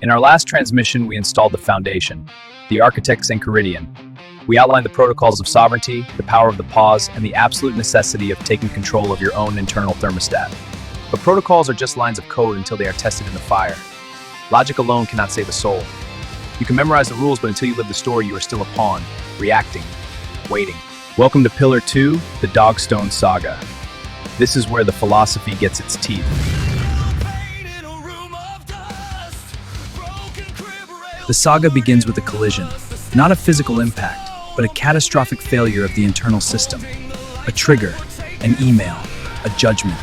In our last transmission, we installed the foundation, the architect's Enchiridion. We outlined the protocols of sovereignty, the power of the pause, and the absolute necessity of taking control of your own internal thermostat. But protocols are just lines of code until they are tested in the fire. Logic alone cannot save a soul. You can memorize the rules, but until you live the story, you are still a pawn, reacting, waiting. Welcome to Pillar 2, the DawG-Stone Saga. This is where the philosophy gets its teeth. The saga begins with a collision, not a physical impact, but a catastrophic failure of the internal system. A trigger, an email, a judgment.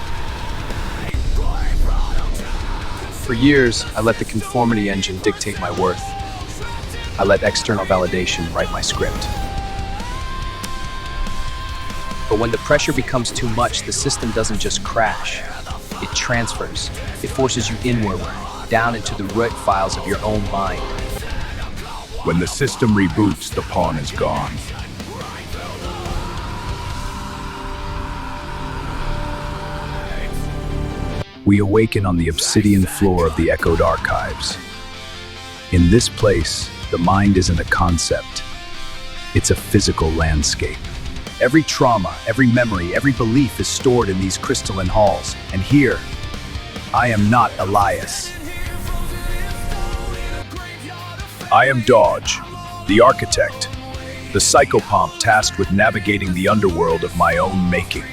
For years, I let the Conformity Engine dictate my worth. I let external validation write my script. But when the pressure becomes too much, the system doesn't just crash. It transfers. It forces you inward, down into the root files of your own mind. When the system reboots, the pawn is gone. We awaken on the obsidian floor of the echoed archives. In this place, the mind isn't a concept. It's a physical landscape. Every trauma, every memory, every belief is stored in these crystalline halls. And here, I am not Elias. I am DawG, the architect, the psychopomp tasked with navigating the underworld of my own making.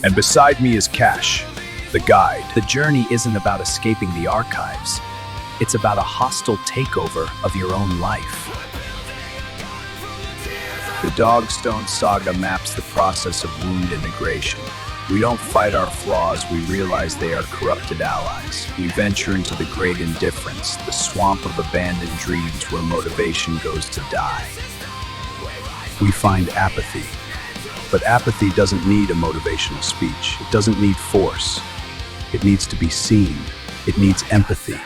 And beside me is Cash, the guide. The journey isn't about escaping the archives. It's about a hostile takeover of your own life. The DawG-Stone saga maps the process of wound integration. We don't fight our flaws, we realize they are corrupted allies. We venture into the great indifference, the swamp of abandoned dreams where motivation goes to die. We find apathy. But apathy doesn't need a motivational speech. It doesn't need force. It needs to be seen. It needs empathy.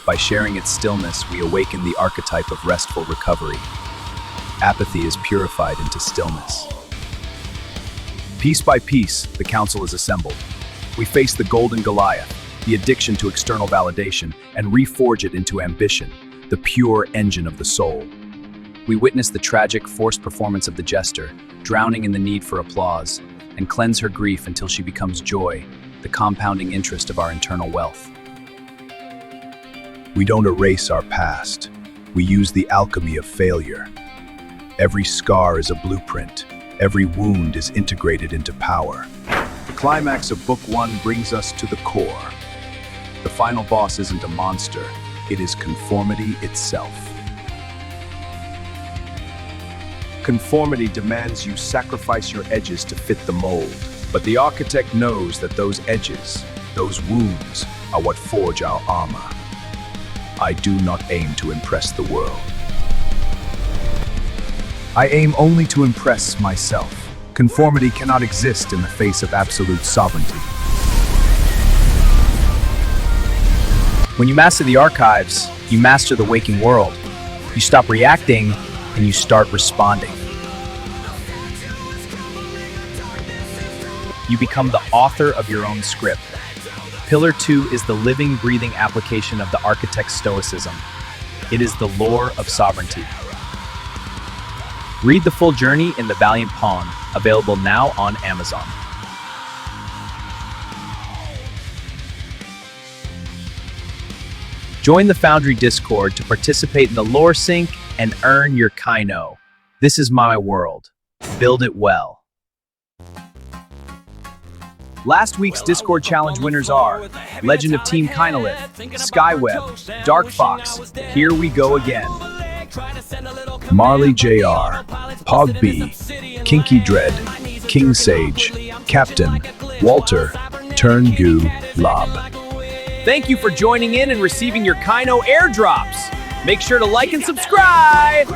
By sharing its stillness, we awaken the archetype of restful recovery. Apathy is purified into stillness. Piece by piece, the council is assembled. We face the golden Goliath, the addiction to external validation, and reforge it into ambition, the pure engine of the soul. We witness the tragic, forced performance of the jester, drowning in the need for applause, and cleanse her grief until she becomes joy, the compounding interest of our internal wealth. We don't erase our past. We use the alchemy of failure. Every scar is a blueprint. Every wound is integrated into power. The climax of Book 1 brings us to the core. The final boss isn't a monster, it is conformity itself. Conformity demands you sacrifice your edges to fit the mold, but the architect knows that those edges, those wounds, are what forge our armor. I do not aim to impress the world. I aim only to impress myself. Conformity cannot exist in the face of absolute sovereignty. When you master the archives, you master the waking world. You stop reacting and you start responding. You become the author of your own script. Pillar 2 is the living, breathing application of the architect's Stoicism. It is the lore of sovereignty. Read the full journey in The Valiant Pawn, available now on Amazon. Join the Foundry Discord to participate in the lore sync and earn your Kyno. This is my world. Build it well. Last week's Discord Challenge winners are Legend of Team Kynolith, Skyweb, Dark Fox, Here We Go Again, Marley JR, Pog B, Kinky Dread, King Sage, Captain, Walter, Turn Goo, Lob. Thank you for joining in and receiving your Kyno airdrops. Make sure to like and subscribe.